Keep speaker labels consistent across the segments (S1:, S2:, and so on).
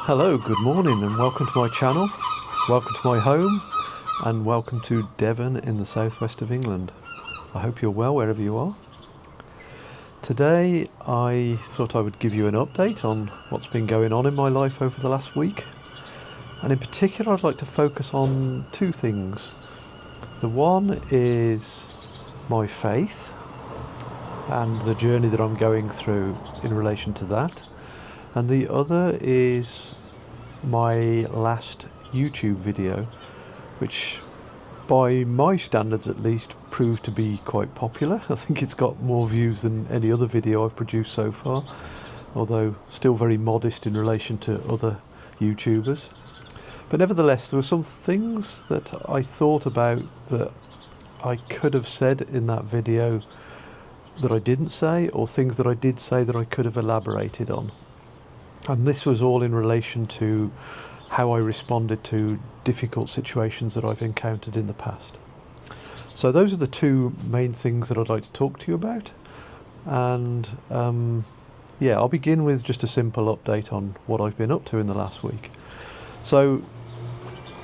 S1: Hello, good morning and welcome to my channel, welcome to my home and welcome to Devon in the southwest of England. I hope you're well wherever you are. Today I thought I would give you an update on what's been going on in my life over the last week, and in particular I'd like to focus on two things. The one is my faith and the journey that I'm going through in relation to that, and the other is my last YouTube video, which by my standards at least proved to be quite popular. I think it's got more views than any other video I've produced so far, although still very modest in relation to other YouTubers. But nevertheless, there were some things that I thought about that I could have said in that video that I didn't say, or things that I did say that I could have elaborated on. And this was all in relation to how I responded to difficult situations that I've encountered in the past. So those are the two main things that I'd like to talk to you about. And I'll begin with just a simple update on what I've been up to in the last week. So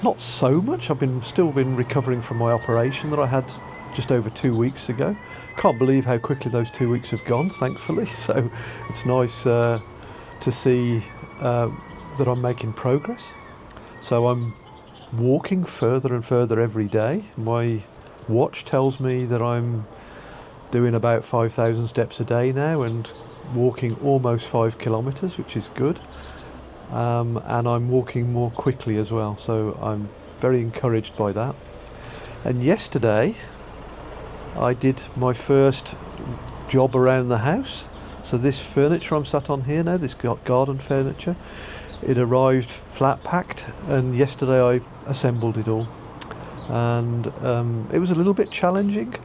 S1: not so much. I've still been recovering from my operation that I had just over 2 weeks ago. Can't believe how quickly those 2 weeks have gone, thankfully. So it's nice to see that I'm making progress. So I'm walking further and further every day. My watch tells me that I'm doing about 5,000 steps a day now and walking almost 5 kilometers, which is good. And I'm walking more quickly as well, so I'm very encouraged by that. And yesterday I did my first job around the house. So this furniture I'm sat on here now, this garden furniture, it arrived flat packed, and yesterday I assembled it all. And it was a little bit challenging,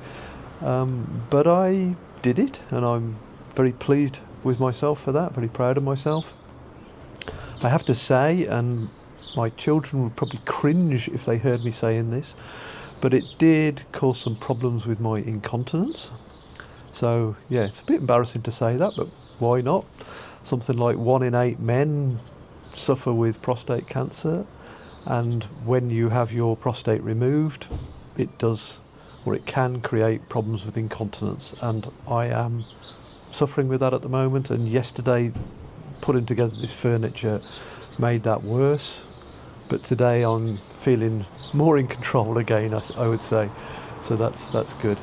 S1: but I did it, and I'm very pleased with myself for that, very proud of myself. I have to say, and my children would probably cringe if they heard me saying this, but it did cause some problems with my incontinence. So yeah, it's a bit embarrassing to say that, but why not? Something like 1 in 8 men suffer with prostate cancer, and when you have your prostate removed, it does, or it can create problems with incontinence, and I am suffering with that at the moment. And yesterday putting together this furniture made that worse, but today I'm feeling more in control again, I would say. So that's good.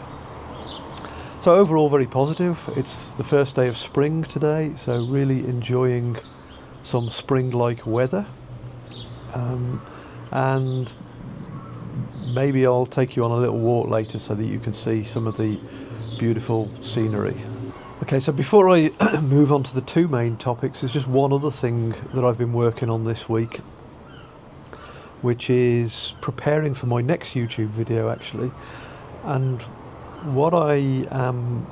S1: So overall very positive. It's the first day of spring today, so really enjoying some spring-like weather. And maybe I'll take you on a little walk later so that you can see some of the beautiful scenery. Okay, so before I move on to the two main topics, there's just one other thing that I've been working on this week, which is preparing for my next YouTube video actually. And what I am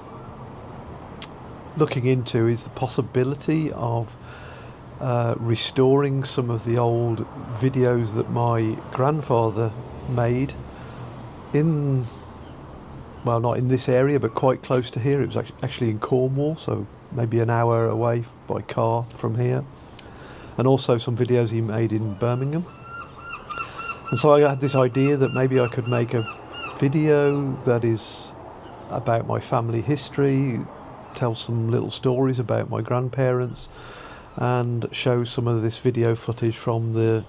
S1: looking into is the possibility of restoring some of the old videos that my grandfather made not in this area, but quite close to here. It was actually in Cornwall, so maybe an hour away by car from here. And also some videos he made in Birmingham. And so I had this idea that maybe I could make a video that is about my family history, tell some little stories about my grandparents, and show some of this video footage from the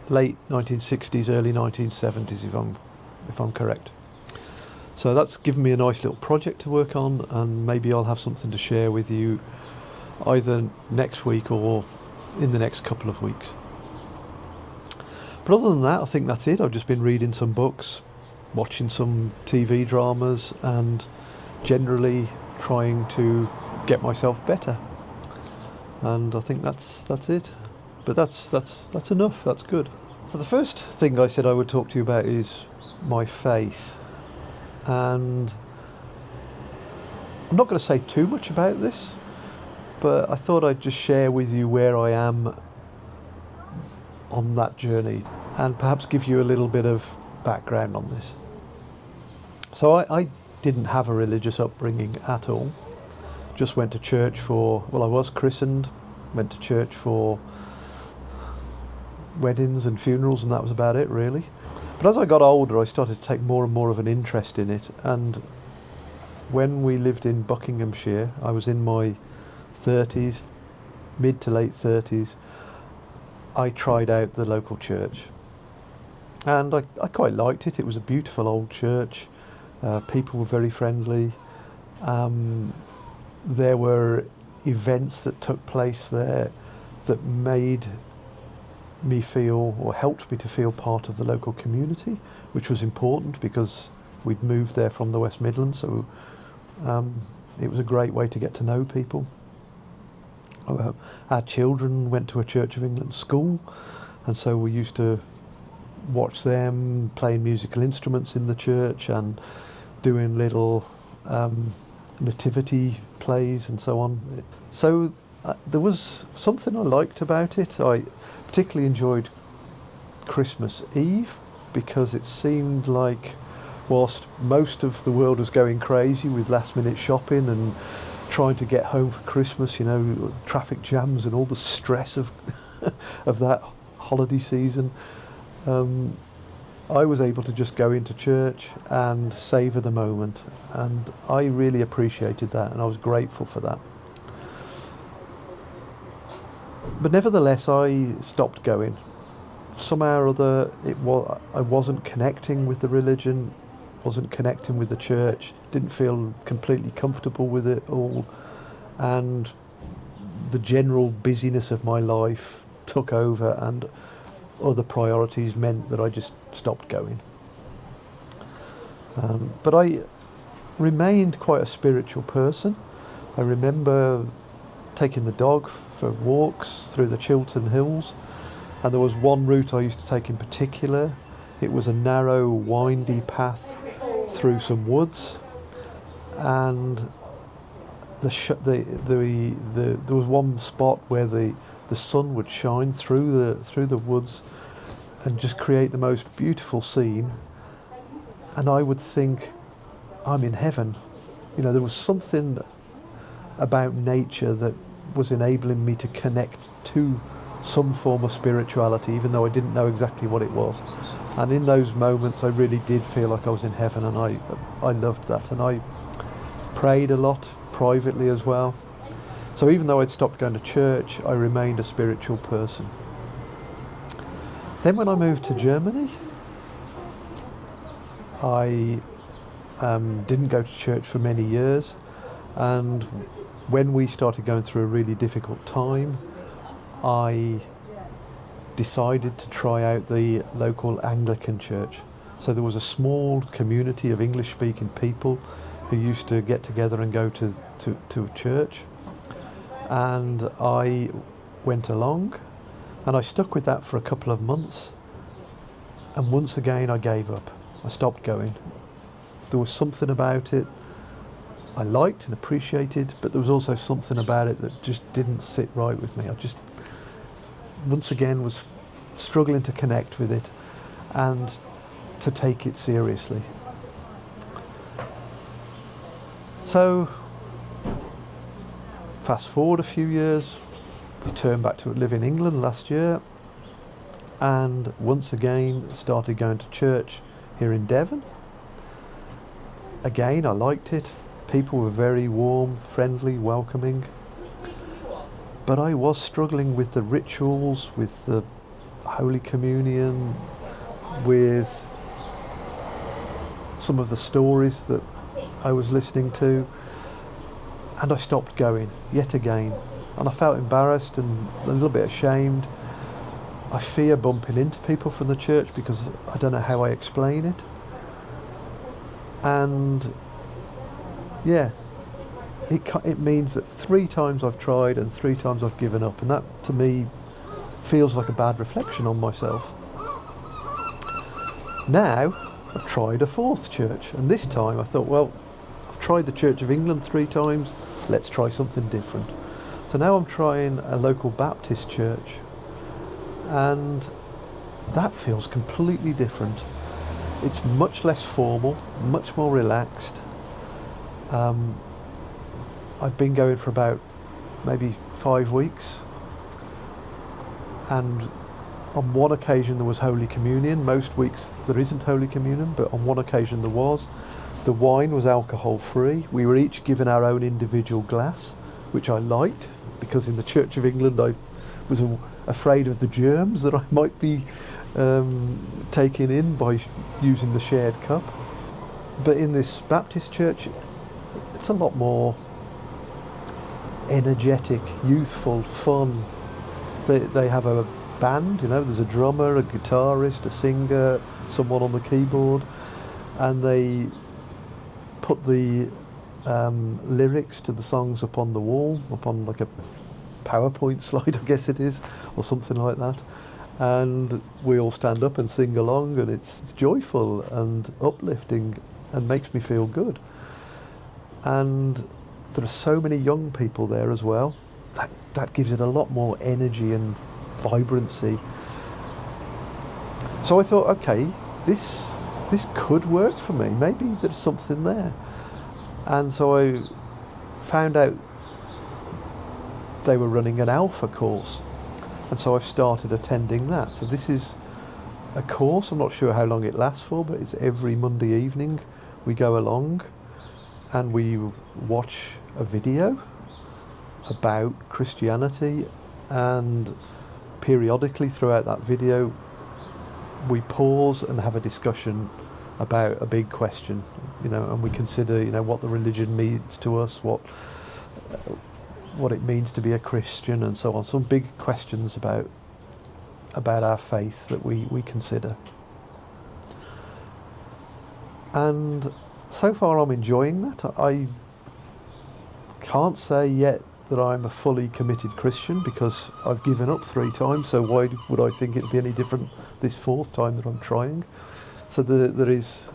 S1: late 1960s, early 1970s, if I'm correct. So that's given me a nice little project to work on, and maybe I'll have something to share with you either next week or in the next couple of weeks. But other than that, I think that's it. I've just been reading some books, watching some TV dramas, and generally trying to get myself better. And I think that's it. But that's enough. That's good. So the first thing I said I would talk to you about is my faith. And I'm not going to say too much about this, but I thought I'd just share with you where I am on that journey and perhaps give you a little bit of background on this. So I didn't have a religious upbringing at all. Just went to church I was christened, went to church for weddings and funerals, and that was about it really. But as I got older, I started to take more and more of an interest in it, and when we lived in Buckinghamshire, I was in my 30s, mid to late 30s, I tried out the local church. And I quite liked it. It was a beautiful old church. People were very friendly. There were events that took place there that made me feel, or helped me to feel, part of the local community, which was important because we'd moved there from the West Midlands, so it was a great way to get to know people. Our children went to a Church of England school, and so we used to watch them playing musical instruments in the church and doing little nativity plays and so on. So there was something I liked about it. I particularly enjoyed Christmas Eve because it seemed like, whilst most of the world was going crazy with last minute shopping and trying to get home for Christmas, you know, traffic jams and all the stress of of that holiday season, I was able to just go into church and savour the moment, and I really appreciated that, and I was grateful for that. But nevertheless, I stopped going. Somehow or other, I wasn't connecting with the religion, wasn't connecting with the church, didn't feel completely comfortable with it all, and the general busyness of my life took over, and other priorities meant that I just stopped going. But I remained quite a spiritual person. I remember taking the dog for walks through the Chiltern Hills, and there was one route I used to take in particular. It was a narrow, windy path through some woods, and there was one spot where the sun would shine through the woods and just create the most beautiful scene, and I would think, I'm in heaven. You know, there was something about nature that was enabling me to connect to some form of spirituality, even though I didn't know exactly what it was. And in those moments I really did feel like I was in heaven, and I loved that, and I prayed a lot privately as well. So even though I'd stopped going to church, I remained a spiritual person. Then when I moved to Germany, I didn't go to church for many years, and when we started going through a really difficult time, I decided to try out the local Anglican church. So there was a small community of English-speaking people who used to get together and go to church, and I went along, and I stuck with that for a couple of months, and once again I gave up. I stopped going. There was something about it I liked and appreciated, but there was also something about it that just didn't sit right with me. I just once again was struggling to connect with it and to take it seriously. So fast forward a few years, returned back to live in England last year, and once again started going to church here in Devon. Again, I liked it. People were very warm, friendly, welcoming. But I was struggling with the rituals, with the Holy Communion, with some of the stories that I was listening to, and I stopped going yet again. And I felt embarrassed and a little bit ashamed. I fear bumping into people from the church because I don't know how I explain it. And yeah, it means that 3 times I've tried and 3 times I've given up, and that to me feels like a bad reflection on myself. Now I've tried a 4th church, and this time I thought, well, I've tried the Church of England 3 times, let's try something different. So now I'm trying a local Baptist church, and that feels completely different. It's much less formal, much more relaxed. I've been going for about maybe 5 weeks, and On one occasion there was Holy Communion. Most weeks there isn't Holy Communion, but on one occasion there was. The wine was alcohol free. We were each given our own individual glass, which I liked, because in the Church of England I was afraid of the germs that I might be taking in by using the shared cup. But in this Baptist church, it's a lot more energetic, youthful, fun. They have a band, there's a drummer, a guitarist, a singer, someone on the keyboard, and they put the lyrics to the songs up on the wall, up on like a PowerPoint slide, I guess it is, or something like that. And we all stand up and sing along, and it's joyful and uplifting and makes me feel good. And there are so many young people there as well. That gives it a lot more energy and vibrancy. So I thought, okay, this could work for me. Maybe there's something there. And so I found out they were running an alpha course, and so I've started attending that. So this is a course, I'm not sure how long it lasts for, but it's every Monday evening we go along and we watch a video about Christianity, and periodically throughout that video we pause and have a discussion about a big question, and we consider, what the religion means to us, what it means to be a Christian, and so on. Some big questions about our faith that we consider. And so far I'm enjoying that. I can't say yet that I'm a fully committed Christian, because I've given up 3 times, so why would I think it'd be any different this 4th time that I'm trying? So there is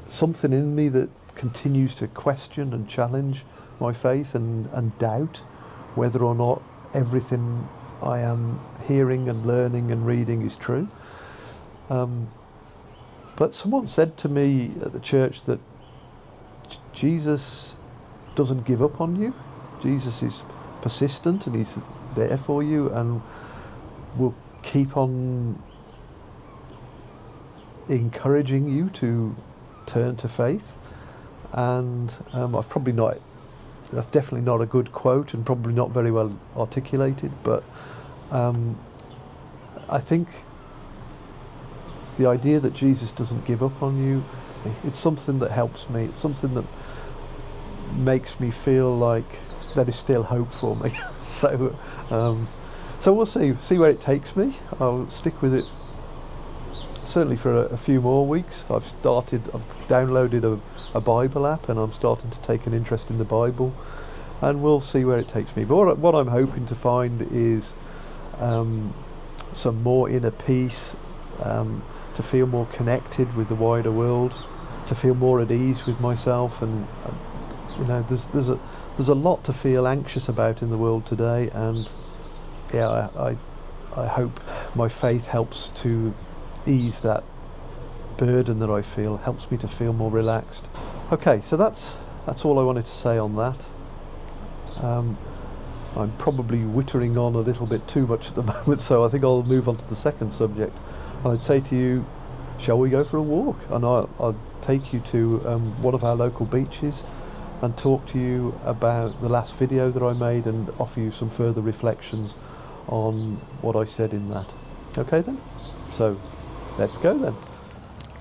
S1: something in me that continues to question and challenge my faith and doubt whether or not everything I am hearing and learning and reading is true. But someone said to me at the church that Jesus doesn't give up on you. Jesus is persistent and he's there for you and will keep on encouraging you to turn to faith. And that's definitely not a good quote and probably not very well articulated, but I think the idea that Jesus doesn't give up on you, it's something that helps me. It's something that makes me feel like there is still hope for me. So we'll see where it takes me. I'll stick with it certainly for a few more weeks. I've downloaded a Bible app, and I'm starting to take an interest in the Bible, and we'll see where it takes me. But what I'm hoping to find is some more inner peace, to feel more connected with the wider world, to feel more at ease with myself, and there's a lot to feel anxious about in the world today, and I hope my faith helps to ease that burden that I feel, helps me to feel more relaxed. Okay, so that's all I wanted to say on that. I'm probably whittering on a little bit too much at the moment, so I think I'll move on to the second subject. And I'd say to you, shall we go for a walk? And I'll take you to one of our local beaches and talk to you about the last video that I made and offer you some further reflections on what I said in that. Okay then? So let's go then.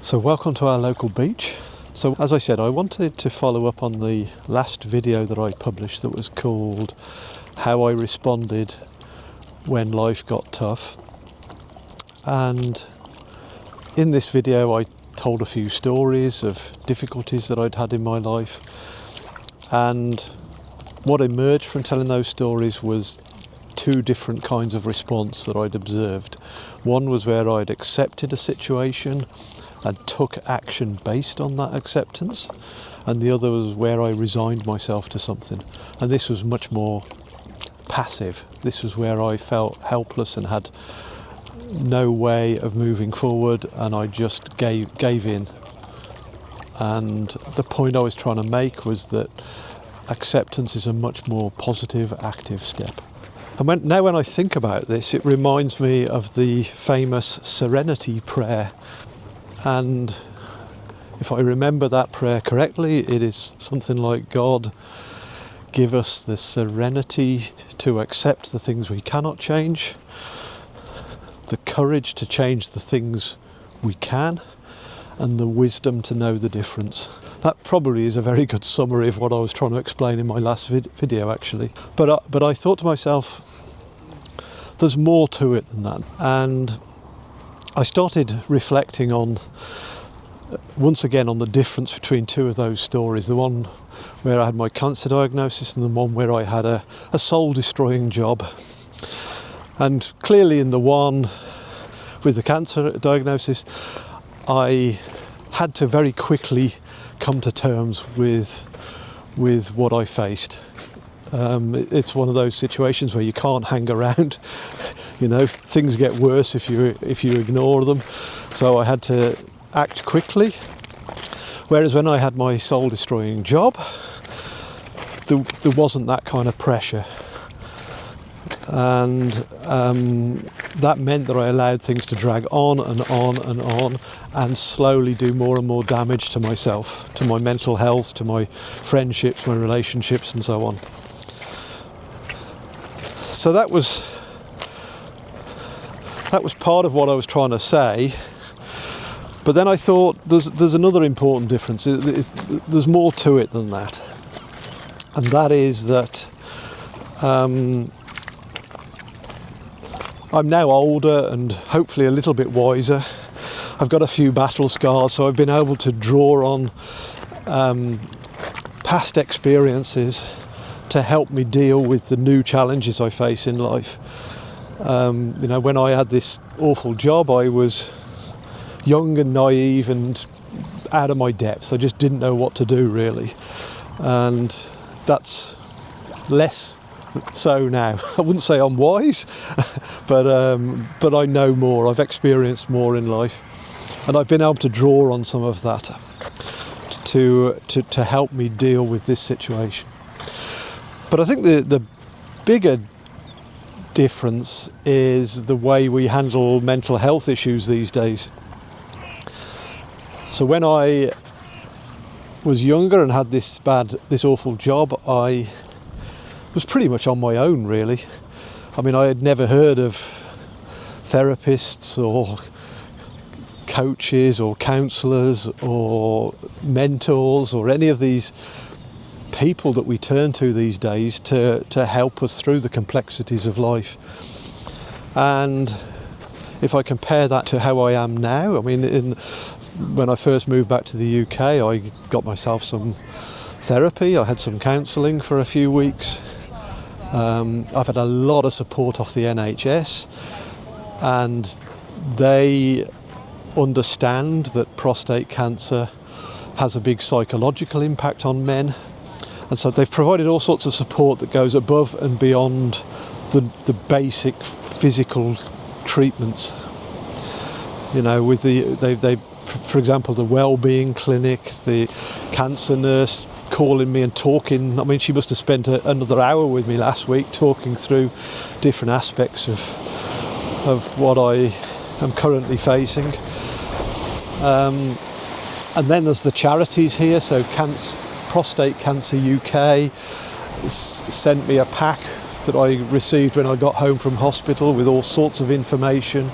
S1: So welcome to our local beach. So as I said, I wanted to follow up on the last video that I published that was called How I Responded When Life Got Tough. And in this video I told a few stories of difficulties that I'd had in my life, and what emerged from telling those stories was 2 different kinds of response that I'd observed. One was where I'd accepted a situation and took action based on that acceptance, and the other was where I resigned myself to something, and this was much more passive. This was where I felt helpless and had no way of moving forward, and I just gave in. And the point I was trying to make was that acceptance is a much more positive, active step. And now when I think about this, it reminds me of the famous Serenity Prayer. And if I remember that prayer correctly, it is something like, God, give us the serenity to accept the things we cannot change, the courage to change the things we can, and the wisdom to know the difference. That probably is a very good summary of what I was trying to explain in my last video, actually. But I thought to myself, there's more to it than that. And I started reflecting on, once again, on the difference between two of those stories. The one where I had my cancer diagnosis and the one where I had a soul-destroying job. And clearly in the one with the cancer diagnosis, I had to very quickly come to terms with what I faced. It's one of those situations where you can't hang around. Things get worse if you ignore them. So I had to act quickly. Whereas when I had my soul-destroying job, there wasn't that kind of pressure. And that meant that I allowed things to drag on and on and on and slowly do more and more damage to myself, to my mental health, to my friendships, my relationships and so on. So that was part of what I was trying to say. But then I thought there's another important difference. There's more to it than that. And that is that I'm now older and hopefully a little bit wiser. I've got a few battle scars, so I've been able to draw on past experiences to help me deal with the new challenges I face in life. When I had this awful job, I was young and naive and out of my depth. I just didn't know what to do, really. And that's less so now. I wouldn't say I'm wise, but I know more. I've experienced more in life, and I've been able to draw on some of that to help me deal with this situation. But I think the bigger difference is the way we handle mental health issues these days. So when I was younger and had this awful job, I was pretty much on my own, really. I mean, I had never heard of therapists or coaches or counsellors or mentors or any of these people that we turn to these days to help us through the complexities of life. And if I compare that to how I am now, I mean, when I first moved back to the UK, I got myself some therapy. I had some counselling for a few weeks. I've had a lot of support off the NHS, and they understand that prostate cancer has a big psychological impact on men. And so they've provided all sorts of support that goes above and beyond the basic physical treatments. With they for example, the wellbeing clinic, the cancer nurse calling me and talking. I mean, she must have spent another hour with me last week talking through different aspects of what I am currently facing. And then there's the charities here. So Prostate Cancer UK sent me a pack that I received when I got home from hospital with all sorts of information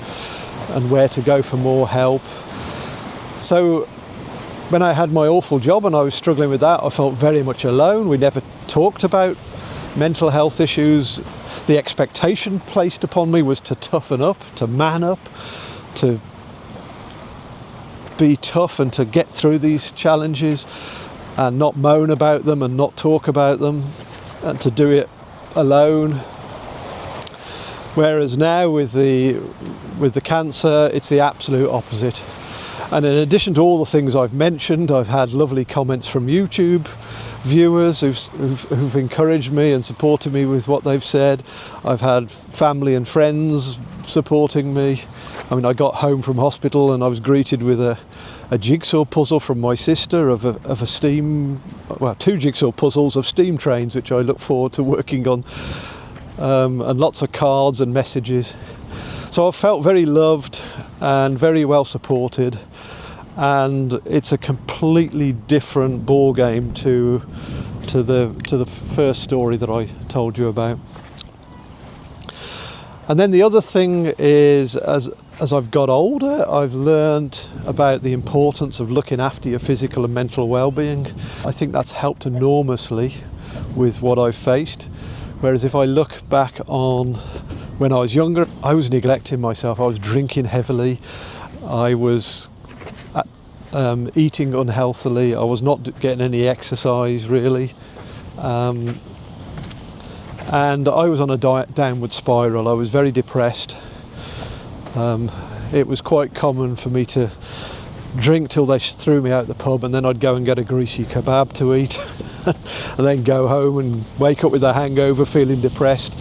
S1: and where to go for more help. So when I had my awful job and I was struggling with that, I felt very much alone. We never talked about mental health issues. The expectation placed upon me was to toughen up, to man up, to be tough and to get through these challenges and not moan about them and not talk about them, and to do it alone. Whereas now with the cancer, it's the absolute opposite. And in addition to all the things I've mentioned, I've had lovely comments from YouTube viewers who've encouraged me and supported me with what they've said. I've had family and friends supporting me. I mean, I got home from hospital and I was greeted with a jigsaw puzzle from my sister of two jigsaw puzzles of steam trains, which I look forward to working on and lots of cards and messages. So I felt very loved and very well supported, and it's a completely different ball game to the first story that I told you about. And then the other thing is, as I've got older, I've learned about the importance of looking after your physical and mental well-being. I think that's helped enormously with what I've faced. Whereas if I look back on when I was younger, I was neglecting myself. I was drinking heavily. I was eating unhealthily. I was not getting any exercise really. And I was on a downward spiral. I was very depressed. It was quite common for me to drink till they threw me out the pub, and then I'd go and get a greasy kebab to eat and then go home and wake up with a hangover, feeling depressed,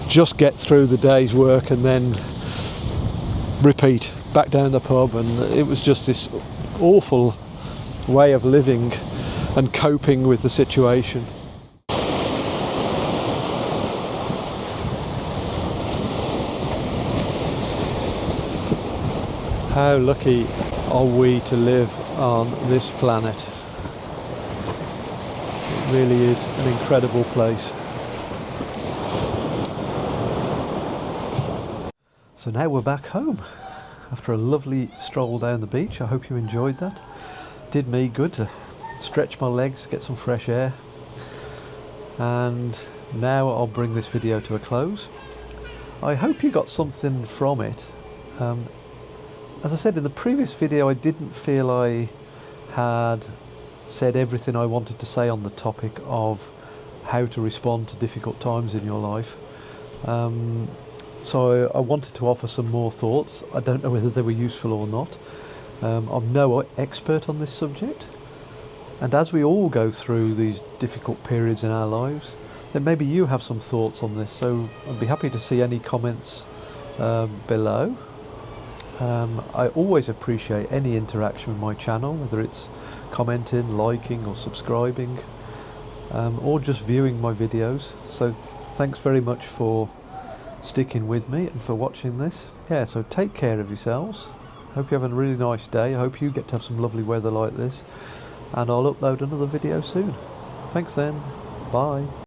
S1: just get through the day's work and then repeat, back down the pub. And it was just this awful way of living and coping with the situation. How lucky are we to live on this planet? It really is an incredible place. So now we're back home after a lovely stroll down the beach. I hope you enjoyed that. Did me good to stretch my legs, get some fresh air. And now I'll bring this video to a close. I hope you got something from it. As I said in the previous video, I didn't feel I had said everything I wanted to say on the topic of how to respond to difficult times in your life. So I wanted to offer some more thoughts. I don't know whether they were useful or not. I'm no expert on this subject. And as we all go through these difficult periods in our lives, then maybe you have some thoughts on this. So I'd be happy to see any comments below. I always appreciate any interaction with my channel, whether it's commenting, liking or subscribing, or just viewing my videos. So thanks very much for sticking with me and for watching this. Yeah, so take care of yourselves. Hope you have a really nice day. I hope you get to have some lovely weather like this, and I'll upload another video soon. Thanks then. Bye.